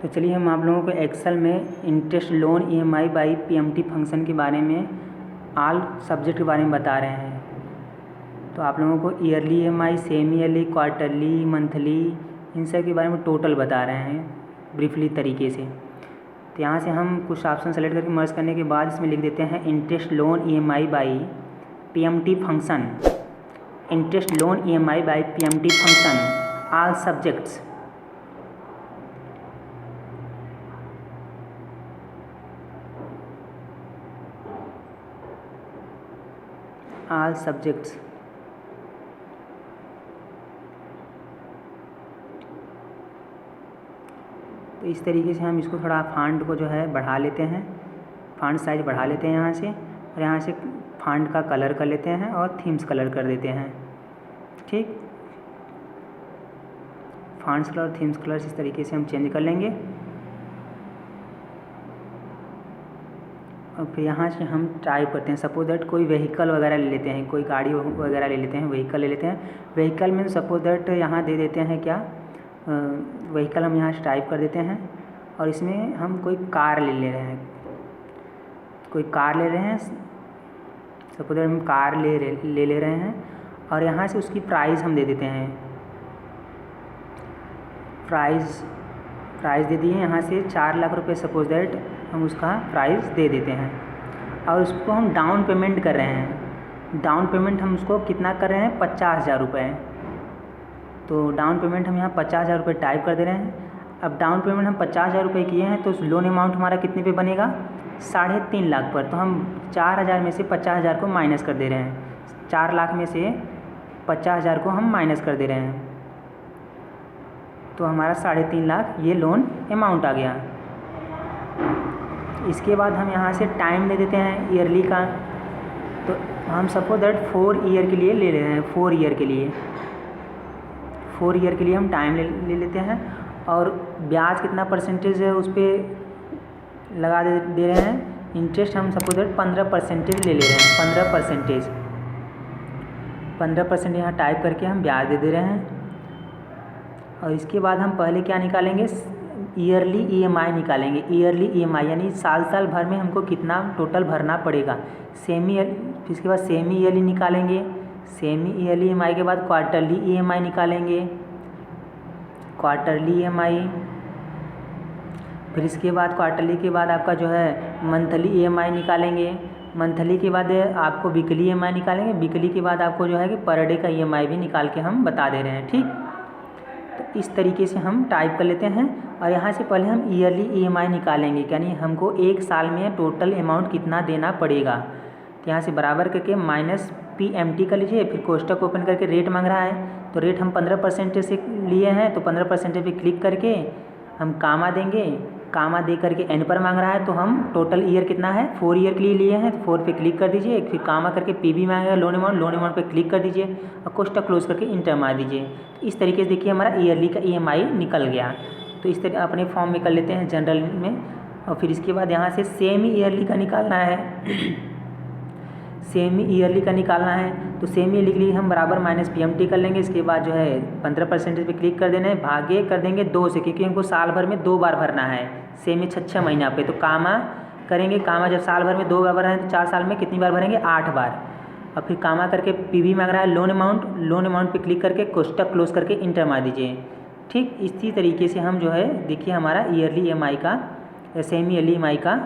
तो चलिए हम आप लोगों को एक्सेल में interest loan EMI by PMT function के बारे में ऑल सब्जेक्ट के बारे में बता रहे हैं। तो आप लोगों को yearly EMI, semi yearly, quarterly, monthly, इन सब के बारे में टोटल बता रहे हैं ब्रीफली तरीके से। तो यहाँ से हम कुछ ऑप्शन सेलेक्ट करके मर्ज करने के बाद इसमें लिख देते हैं interest loan EMI by PMT function. Interest loan EMI by PMT function all subjects. All subjects. तो इस तरीके से हम इसको थोड़ा फॉन्ट को जो है बढ़ा लेते हैं, फॉन्ट साइज बढ़ा लेते हैं यहाँ से, और यहाँ से फॉन्ट का कलर कर लेते हैं और थीम्स कलर कर देते हैं। ठीक, फॉन्ट्स कलर और थीम्स कलर इस तरीके से हम चेंज कर लेंगे। और फिर यहाँ से हम टाइप करते हैं, सपोज दैट कोई व्हीकल वगैरह ले लेते हैं, कोई गाड़ी वगैरह ले लेते हैं, व्हीकल ले लेते हैं। व्हीकल में सपोज दैट यहाँ दे देते हैं क्या, व्हीकल हम यहाँ से टाइप कर देते हैं और इसमें हम कोई कार ले रहे हैं, कोई कार ले रहे हैं, सपोज दैट हम कार ले रहे हैं और यहाँ से उसकी प्राइस हम दे देते हैं। प्राइस दे दिए यहाँ से 4 लाख रुपए, सपोज दैट हम उसका प्राइस दे देते हैं और उसको हम डाउन पेमेंट कर रहे हैं। डाउन पेमेंट हम उसको कितना कर रहे हैं, 50,000 रुपये। तो डाउन पेमेंट हम यहाँ 50,000 रुपये टाइप कर दे रहे हैं। अब डाउन पेमेंट हम 50,000 रुपये किए हैं तो उस लोन अमाउंट हमारा कितने पे बनेगा, 3.5 लाख पर। तो हम 4,000 में से 50,000 को माइनस कर दे रहे हैं, 4 लाख में से 50,000 को हम माइनस कर दे रहे हैं। तो हमारा 3.5 लाख ये लोन अमाउंट आ गया। इसके बाद हम यहाँ से टाइम दे देते हैं ईयरली का। तो हम सपोज दैट 4 ईयर के लिए ले रहे हैं, 4 ईयर के लिए हम टाइम ले लेते हैं और ब्याज कितना परसेंटेज है उस पर लगा दे रहे हैं। इंटरेस्ट हम सपोज दैट 15% ले रहे हैं, 15% यहाँ टाइप करके हम ब्याज दे रहे हैं। और इसके बाद हम पहले क्या निकालेंगे, ईयरली ईएमआई निकालेंगे। ईयरली ईएमआई यानी साल भर में हमको कितना टोटल भरना पड़ेगा। इसके बाद सेमी ईयरली निकालेंगे। सेमी ईयरली ईएमआई के बाद क्वार्टरली ईएमआई निकालेंगे, क्वार्टरली ईएमआई। फिर इसके बाद क्वार्टरली के बाद आपका जो है मंथली ईएमआई निकालेंगे। मंथली के बाद आपको वीकली ईएमआई निकालेंगे। वीकली के बाद आपको जो है कि पर डे का ईएमआई भी निकाल के हम बता दे रहे हैं। ठीक, तो इस तरीके से हम टाइप कर लेते हैं और यहाँ से पहले हम ईयरली ईएमआई निकालेंगे, यानी हमको 1 साल में टोटल अमाउंट कितना देना पड़ेगा। तो यहाँ से बराबर करके माइनस पीएमटी कर लीजिए, फिर कोष्टक ओपन करके रेट मांग रहा है तो रेट हम 15% से लिए हैं तो 15% पे क्लिक करके हम कामा देंगे। कामा दे करके एन पर मांग रहा है तो हम टोटल ईयर कितना है, 4 ईयर के लिए लिए हैं तो 4 पे क्लिक कर दीजिए। फिर कामा करके पीबी मांगेगा लोन अमाउंट पे क्लिक कर दीजिए और कोष्टक क्लोज करके इंटर मार दीजिए। तो इस तरीके से देखिए हमारा ईयरली का ईएमआई निकल गया। तो इस तरह अपने फॉर्म में कर लेते हैं जनरल में। और फिर इसके बाद यहाँ से सेमी ईयरली का निकालना है। सेमी ईयरली का निकालना है तो सेमी ईयरली के लिए हम बराबर माइनस पीएमटी कर लेंगे। इसके बाद जो है 15% पे क्लिक कर देना है, भागे कर देंगे 2 से, क्योंकि हमको साल भर में 2 बार भरना है सेमी 6 महीना पे। तो कामा करेंगे, कामा जब साल भर में 2 बार भरना है तो 4 साल में कितनी बार भरेंगे, 8 बार। और फिर कामा करके पीवी मांग रहा है लोन अमाउंट पे क्लिक करके कोष्टक क्लोज करके इंटर मार दीजिए। ठीक, इसी तरीके से हम जो है देखिए हमारा ईयरली ईएमआई का, सेमी ईयरली ईएमआई का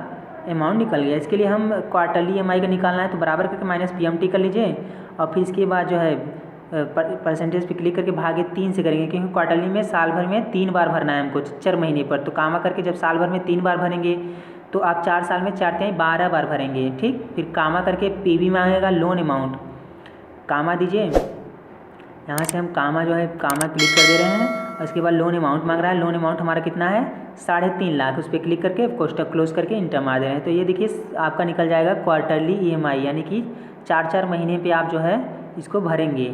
अमाउंट निकल गया। इसके लिए हम क्वार्टरली ईएमआई का निकालना है तो बराबर करके माइनस पीएमटी कर लीजिए और फिर इसके बाद जो है परसेंटेज पे क्लिक करके भागे 3 से करेंगे, क्योंकि क्वार्टरली में साल भर में 3 बार भरना है हमको 4 महीने पर। तो कामा करके जब साल भर में 3 बार भरेंगे तो आप 4 साल में 4 तिहाई 12 बार भरेंगे। ठीक, फिर कामा करके पीबी मांगेगा लोन अमाउंट, कामा दीजिए। यहाँ से हम कामा जो है कामा क्लिक कर दे रहे हैं और इसके बाद लोन अमाउंट मांग रहा है। लोन अमाउंट हमारा कितना है, 3.5 लाख। उस पर क्लिक करके कोष्टक क्लोज करके इंटर मार दे रहे हैं। तो ये देखिए आपका निकल जाएगा क्वार्टरली ईएमआई, यानी कि 4 महीने पे आप जो है इसको भरेंगे।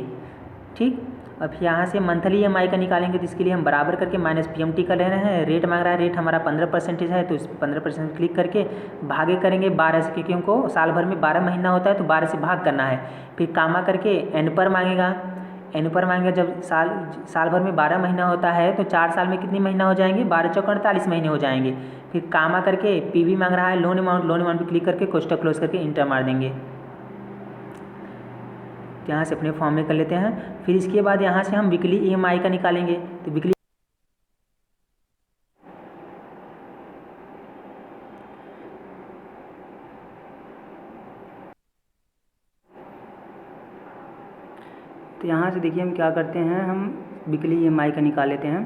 ठीक, अब यहाँ से मंथली ईएमआई का निकालेंगे तो इसके लिए हम बराबर करके माइनस पीएमटी कर रहे हैं। रेट मांग रहा है, रेट हमारा 15% है तो इस 15% क्लिक करके भागे करेंगे 12 से, क्योंकि हमको साल भर में 12 महीना होता है तो 12 से भाग करना है। फिर कामा करके एन पर मांगेगा, एन पर मांगेगा जब साल भर में 12 महीना होता है तो 4 साल में कितने महीना हो जाएंगे, 12 चौक 48 महीने हो जाएंगे। फिर कामा करके पीवी मांग रहा है, लोन अमाउंट पे क्लिक करके कोष्टक क्लोज करके इंटर मार देंगे। तो यहाँ से अपने फॉर्म में कर लेते हैं। फिर इसके बाद यहाँ से हम वीकली EMI का निकालेंगे। तो वीकली तो यहाँ से देखिए हम क्या करते हैं, हम वीकली EMI का निकाल लेते हैं।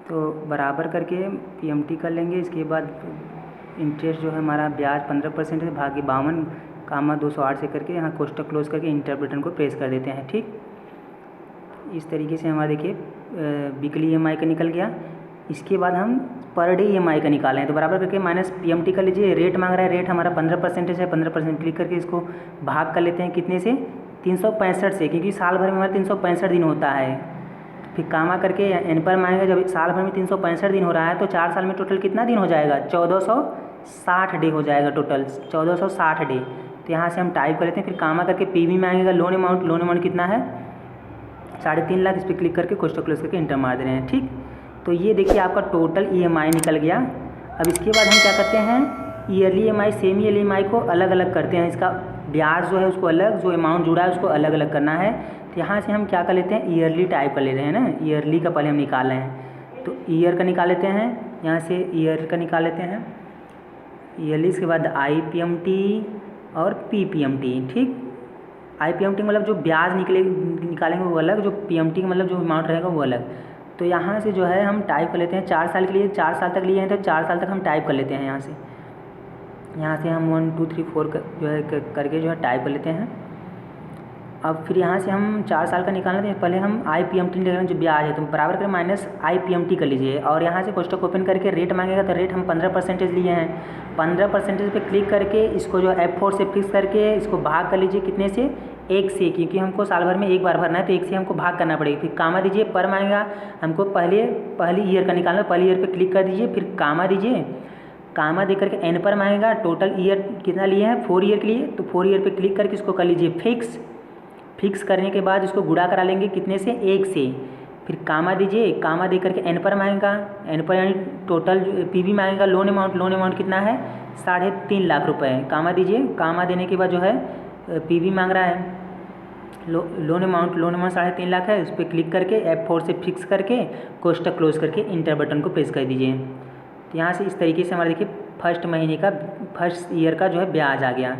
तो बराबर करके PMT कर लेंगे। इसके बाद इंटरेस्ट जो है हमारा ब्याज 15% है, भागे 52 कामा 208 से करके यहाँ कोष्टक क्लोज करके इंटर बटन को प्रेस कर देते हैं। ठीक, इस तरीके से हमारा देखिए वीकली EMI का निकल गया। इसके बाद हम पर डे EMI का निकालें हैं। तो बराबर करके माइनस PMT कर लीजिए। रेट मांग रहा है, रेट हमारा 15% है, 15% क्लिक करके इसको भाग कर लेते हैं कितने से, 365 से, क्योंकि साल भर में हमारा 365 दिन होता है। फिर कामा करके एन पर मांगेगा, जब साल भर में 365 दिन हो रहा है तो 4 साल में टोटल कितना दिन हो जाएगा, 1460 डे हो जाएगा टोटल, 1460 डे। तो यहाँ से हम टाइप कर लेते हैं। फिर कामा करके PV मांगेगा, लोन अमाउंट कितना है, 3.5 लाख। इस पर क्लिक करके कोष्टक क्लोज करके इंटर मार दे रहे हैं। ठीक, तो ये देखिए आपका टोटल EMI निकल गया। अब इसके बाद हम क्या करते हैं, yearly EMI semi yearly EMI को अलग अलग करते हैं। इसका ब्याज जो है उसको अलग, जो अमाउंट जुड़ा है उसको अलग अलग करना है। तो यहाँ से हम क्या कर लेते हैं, ईयरली टाइप कर ले रहे हैं ना, ईयरली का पहले हम निकाल रहे हैं। तो ईयर का निकाल लेते हैं, यहाँ से ईयर का निकाल लेते हैं ईयरली। इसके बाद IPMT और PPMT। ठीक, IPMT मतलब जो ब्याज निकालेंगे वो अलग, जो PMT का मतलब जो अमाउंट रहेगा वो अलग। तो यहाँ से जो है हम टाइप कर लेते हैं 4 साल के लिए, 4 साल तक लिए हैं तो 4 साल तक हम टाइप कर लेते हैं। यहाँ से हम 1 2 3 4 जो है करके जो है टाइप कर लेते हैं। अब फिर यहाँ से हम 4 साल का निकालना है, पहले हम IPMT निकालेंगे जो ब्याज है, तो बराबर कर माइनस IPMT कर लीजिए। और यहाँ से कोष्टक ओपन करके रेट मांगेगा, तो रेट हम 15% लिए हैं। 15% पे क्लिक करके इसको जो F4 से फिक्स करके इसको भाग कर लीजिए कितने से, 1 से, क्योंकि हमको साल भर में एक बार भरना है तो 1 से हमको भाग करना पड़ेगा। फिर कामा दीजिए, पर मांगेगा हमको पहली ईयर का निकालना, पहली ईयर पर क्लिक कर दीजिए, फिर कामा दीजिए, कामा दे करके एन पर मांगेगा। टोटल ईयर कितना लिए हैं, 4 ईयर के लिए, तो 4 ईयर पे क्लिक करके इसको कर लीजिए फिक्स करने के बाद इसको गुणा करा लेंगे कितने से, 1 से। फिर कामा दीजिए, कामा दे करके एन पर मांगेगा, एन पर यानी टोटल PV मांगेगा। लोन अमाउंट कितना है, 3.5 लाख रुपए। कामा दीजिए, कामा देने के बाद जो है PV मांग रहा है, लोन अमाउंट 3.5 लाख है। उस पर क्लिक करके F4 से फिक्स करके कोष्टक क्लोज करके इंटर बटन को प्रेस कर दीजिए। तो यहाँ से इस तरीके से हमारा देखिए फर्स्ट ईयर का जो है ब्याज आ गया।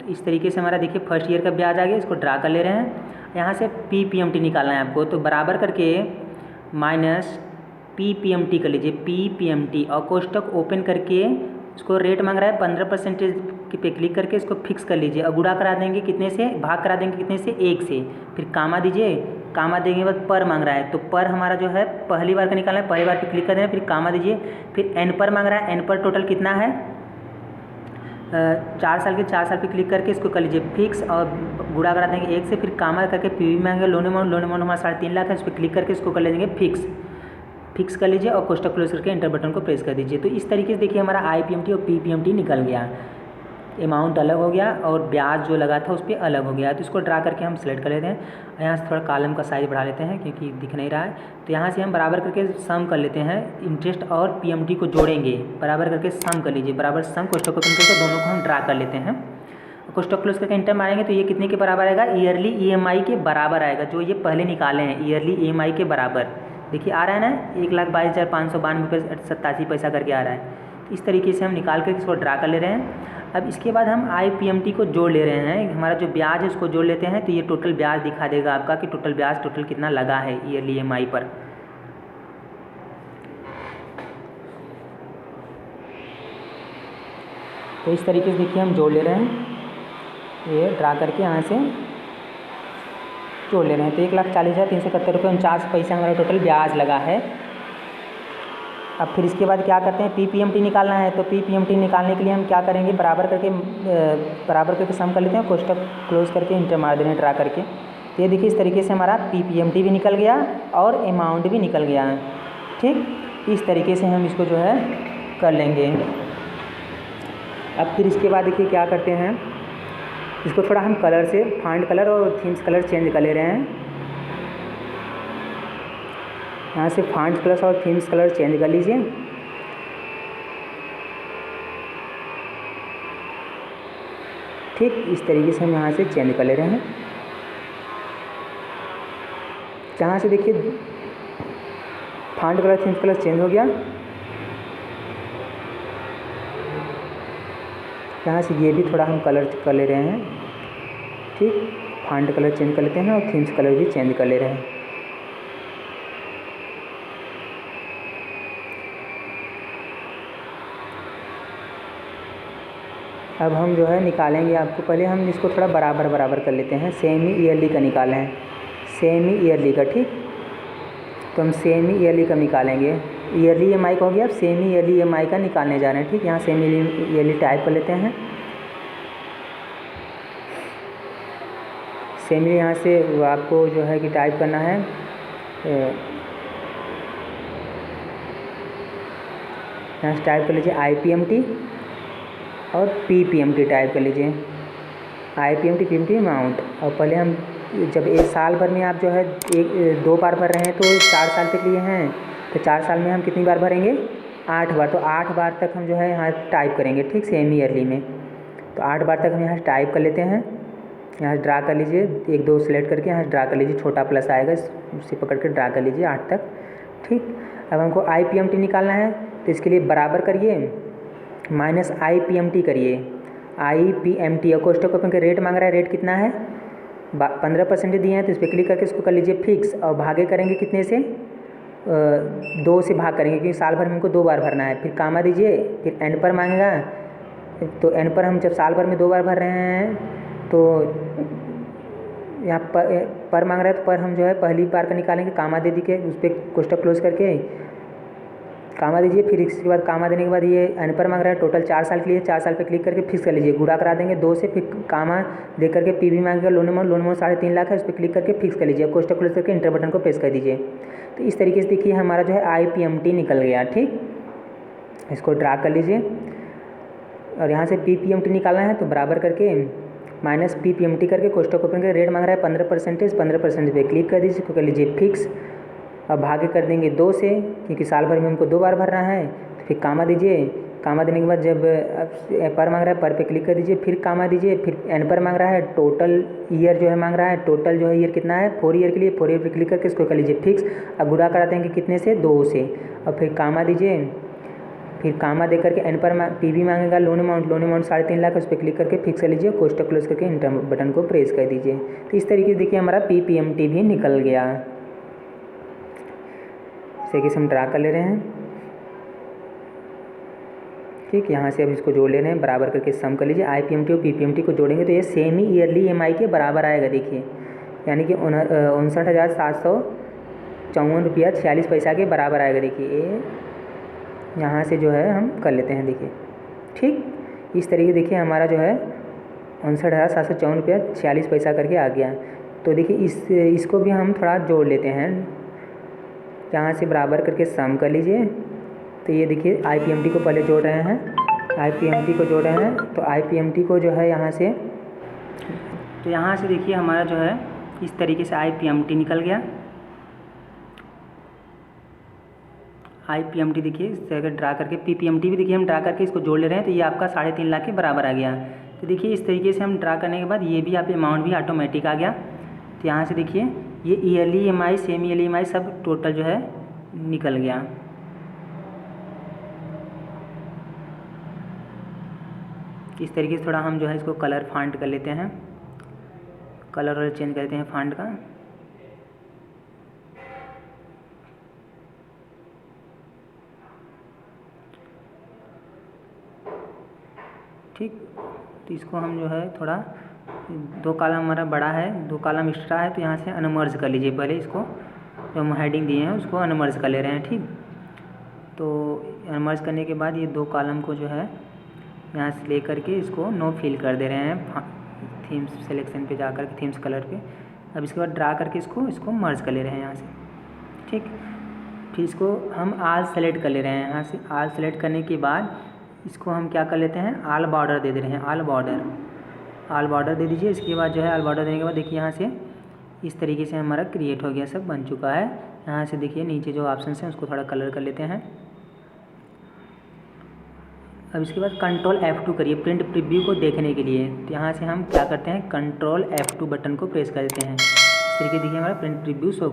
तो इस तरीके से हमारा देखिए फर्स्ट ईयर का ब्याज आ गया। इसको ड्रा कर ले रहे हैं। यहाँ से PPMT निकालना है आपको, तो बराबर करके माइनस PPMT कर लीजिए, PPMT, और कोष्टक ओपन करके इसको रेट मांग रहा है 15% पे क्लिक करके इसको फिक्स कर लीजिए और गुणा करा देंगे कितने से, भाग करा देंगे कितने से, 1 से। फिर कामा दीजिए, कामा देने के बाद पर मांग रहा है, तो पर हमारा जो है पहली बार का निकालना है, पहली बार पे क्लिक कर देना, फिर कामा दीजिए, फिर एन पर मांग रहा है, एन पर टोटल कितना है, 4 साल के 4 साल पे क्लिक करके इसको कर लीजिए फिक्स और गुणा करा देंगे 1 से। फिर कामा करके PV मांगेगा, लोन अमाउंट हमारा 3.5 लाख है, उस पर क्लिक करके इसको कर लेंगे फिक्स कर लीजिए और कोष्टक क्लोज करके इंटर बटन को प्रेस कर दीजिए। तो इस तरीके से देखिए हमारा IPMT और PPMT निकल गया, अमाउंट अलग हो गया और ब्याज जो लगा था उस पर अलग हो गया। तो इसको ड्रा करके हम सेलेक्ट कर लेते हैं। यहाँ से थोड़ा कॉलम का साइज बढ़ा लेते हैं क्योंकि दिख नहीं रहा है। तो यहाँ से हम बराबर करके सम कर लेते हैं, इंटरेस्ट और PMT को जोड़ेंगे, बराबर करके सम कर लीजिए, बराबर सम कोष्टक ओपन करके दोनों को हम ड्रा कर लेते हैं। कोष्टक क्लोज करके इंटर मारेंगे तो ये कितने के बराबर आएगा, ईयरली EMI के बराबर आएगा, जो ये पहले निकाले हैं ईयरली EMI के बराबर। देखिए आ रहा है ना, 1,22,592 ₹87 करके आ रहा है। इस तरीके से हम निकाल कर इसको ड्रा कर ले रहे हैं। अब इसके बाद हम IPMT को जोड़ ले रहे हैं, हमारा जो ब्याज है उसको जोड़ लेते हैं। तो ये टोटल ब्याज दिखा देगा आपका कि टोटल कितना लगा है ईयरली EMI पर। तो इस तरीके से देखिए हम जोड़ ले रहे हैं, ये ड्रा करके यहाँ से जोड़ ले रहे हैं। तो 1,40,371 हमारा टोटल ब्याज लगा है। अब फिर इसके बाद क्या करते हैं, PPMT निकालना है। तो PPMT निकालने के लिए हम क्या करेंगे, बराबर करके सम कर लेते हैं, कोष्टक क्लोज करके इंटर मार दे रहे हैं ड्रा करके। तो ये देखिए इस तरीके से हमारा PPMT भी निकल गया और अमाउंट भी निकल गया है। ठीक, इस तरीके से हम इसको जो है कर लेंगे। अब फिर इसके बाद देखिए क्या करते हैं, इसको थोड़ा हम कलर से फॉन्ट कलर और थीम्स कलर चेंज कर ले रहे हैं। यहाँ से फॉन्ट कलर और थीम्स कलर चेंज कर लीजिए। ठीक इस तरीके से हम यहाँ से चेंज कर ले रहे हैं। जहाँ से देखिए font colour themes colour change हो गया, यहाँ से ये भी थोड़ा हम कलर कर ले रहे हैं। ठीक फॉन्ट कलर चेंज कर लेते हैं और थीम्स कलर भी चेंज कर ले रहे हैं। अब हम जो है निकालेंगे, आपको पहले हम इसको थोड़ा बराबर बराबर कर लेते हैं। सेमी ईयरली का निकाले हैं, सेमी ईयरली का। ठीक तो हम सेमी ईयरली का निकालेंगे। ईयरली EMI का हो गया, अब सेमी ईयरली EMI का निकालने जा रहे हैं। ठीक यहाँ सेमी ईयरली टाइप कर लेते हैं। सेमी यहाँ से आपको जो है कि टाइप करना है, यहाँ से टाइप कर लीजिए IPMT और PPMT टाइप कर लीजिए। IPMT PPMT amount. और पहले हम जब एक साल भर में आप जो है दो बार भर रहे हैं तो 4 साल तक लिए हैं, तो 4 साल में हम कितनी बार भरेंगे? 8 बार। तो 8 बार तक हम जो है यहाँ टाइप करेंगे। ठीक सेमी ईयरली में तो 8 बार तक हम यहाँ टाइप कर लेते हैं। यहाँ ड्रा कर लीजिए, 1 2 सेलेक्ट करके यहाँ ड्रा कर लीजिए, छोटा प्लस आएगा उसे पकड़ के ड्रा कर लीजिए 8 तक। ठीक अब हमको IPMT निकालना है, तो इसके लिए बराबर करिए माइनस IPMT करिए। IPMT और कोष्टक ओपन के रेट मांग रहा है, रेट कितना है? 15% दिए हैं, तो इस पर क्लिक करके इसको कर लीजिए फिक्स। और भागे करेंगे कितने से? 2 से भाग करेंगे, क्योंकि साल भर में हमको 2 बार भरना है। फिर कामा दीजिए, फिर एंड पर मांगेगा, तो एंड पर हम जब साल भर में 2 बार भर रहे हैं तो यहाँ पर मांग रहा है, तो पर हम जो है पहली बार का निकालेंगे। कामा दे दी के उस पर कोष्टक क्लोज करके कामा दीजिए। फिर इसके बाद कामा देने के बाद ये एंड पर मांग रहा है, टोटल 4 साल के लिए 4 साल पे क्लिक करके फिक्स कर लीजिए, गुणा करा देंगे 2 से। फिर कामा दे करके PV मांगेगा, लोन अमाउंट 3.5 लाख है, उस पर क्लिक करके फिक्स कर लीजिए, कोष्टक क्लोज करके इंटर बटन को प्रेस कर दीजिए। तो इस तरीके से देखिए हमारा जो है IPMT निकल गया। ठीक इसको ड्रा कर लीजिए। और यहाँ से PPMT निकालना है, तो बराबर करके माइनस PPMT करके कोष्टक ओपन करके रेट मांग रहा है 15% पे क्लिक कर दीजिए, इसको कर लीजिए फिक्स। अब भागे कर देंगे 2 से, क्योंकि साल भर में हमको 2 बार भरना है। तो फिर कामा दीजिए, कामा देने के बाद जब पर मांग रहा है, पर पे क्लिक कर दीजिए, फिर कामा दीजिए, फिर एंड पर मांग रहा है, टोटल ईयर जो है मांग रहा है, टोटल जो है ईयर कितना है 4 ईयर के लिए, 4 ईयर पे क्लिक करके इसको कर लीजिए फिक्स। अब गुणा कराते हैं कि कितने से? 2 से। और फिर कामा दीजिए, फिर कामा दे करके एंड पर PV मांगेगा, लोन अमाउंट 3.5 लाख, उस पर क्लिक करके फिक्स कर लीजिए, कोष्टक क्लोज करके इंटर बटन को प्रेस कर दीजिए। तो इस तरीके से देखिए हमारा PPMT भी निकल गया। तरीके से हम ड्रा कर ले रहे हैं। ठीक यहाँ से अब इसको जोड़ ले रहे हैं, बराबर करके सम कर लीजिए। IPMT और PPMT को जोड़ेंगे तो ये सेमी ईयरली EMI के बराबर आएगा। देखिए यानी कि 59,754 रुपया 46 पैसा के बराबर आएगा। देखिए ये यहाँ से जो है हम कर लेते हैं। देखिए ठीक इस तरीके देखिए हमारा जो है 59,754 रुपया 46 पैसा करके आ गया। तो देखिए इसको भी हम थोड़ा जोड़ लेते हैं, यहाँ से बराबर करके सम कर लीजिए। तो ये देखिए IPMT को पहले जोड़ रहे हैं, IPMT को जोड़ रहे हैं, तो IPMT को जो है यहाँ से, तो यहाँ से देखिए हमारा जो है इस तरीके से IPMT निकल गया। IPMT देखिए इस तरह ड्रा करके, PPMT भी देखिए हम ड्रा करके इसको जोड़ ले रहे हैं, तो ये आपका 3.5 लाख के बराबर आ गया। तो देखिए इस तरीके से हम ड्रा करने के बाद ये भी आप अमाउंट भी ऑटोमेटिक आ गया। तो यहाँ से देखिए ये yearly EMI semi yearly EMI सब टोटल जो है निकल गया। इस तरीके से थोड़ा हम जो है इसको कलर फॉन्ट कर लेते हैं, कलर चेंज करते हैं फॉन्ट का। ठीक तो इसको हम जो है थोड़ा 2 कॉलम हमारा बड़ा है, 2 कॉलम एक्स्ट्रा है, तो यहाँ से अनमर्ज कर लीजिए। पहले इसको जो हम हेडिंग दिए हैं उसको अनमर्ज कर ले रहे हैं। ठीक तो अनमर्ज करने के बाद ये 2 कॉलम को जो है यहाँ से ले करके इसको नो फिल कर दे रहे हैं थीम्स सिलेक्शन पे जाकर के थीम्स कलर पे। अब इसके बाद ड्रा करके इसको मर्ज कर ले रहे हैं यहाँ से। ठीक फिर इसको हम आल सेलेक्ट कर ले रहे हैं। यहाँ से आल सेलेक्ट करने के बाद इसको हम क्या कर लेते हैं, आल बॉर्डर दे रहे हैं। आल बॉर्डर दे दीजिए। इसके बाद जो है आल बॉर्डर देने के बाद देखिए यहाँ से इस तरीके से हमारा क्रिएट हो गया, सब बन चुका है। यहाँ से देखिए नीचे जो ऑप्शन हैं उसको थोड़ा कलर कर लेते हैं। अब इसके बाद कंट्रोल F2 करिए प्रिंट प्रीव्यू को देखने के लिए। तो यहाँ से हम क्या करते हैं, कंट्रोल F2 बटन को प्रेस कर देते हैं। इस तरीके देखिए हमारा प्रिंट प्रीव्यू शो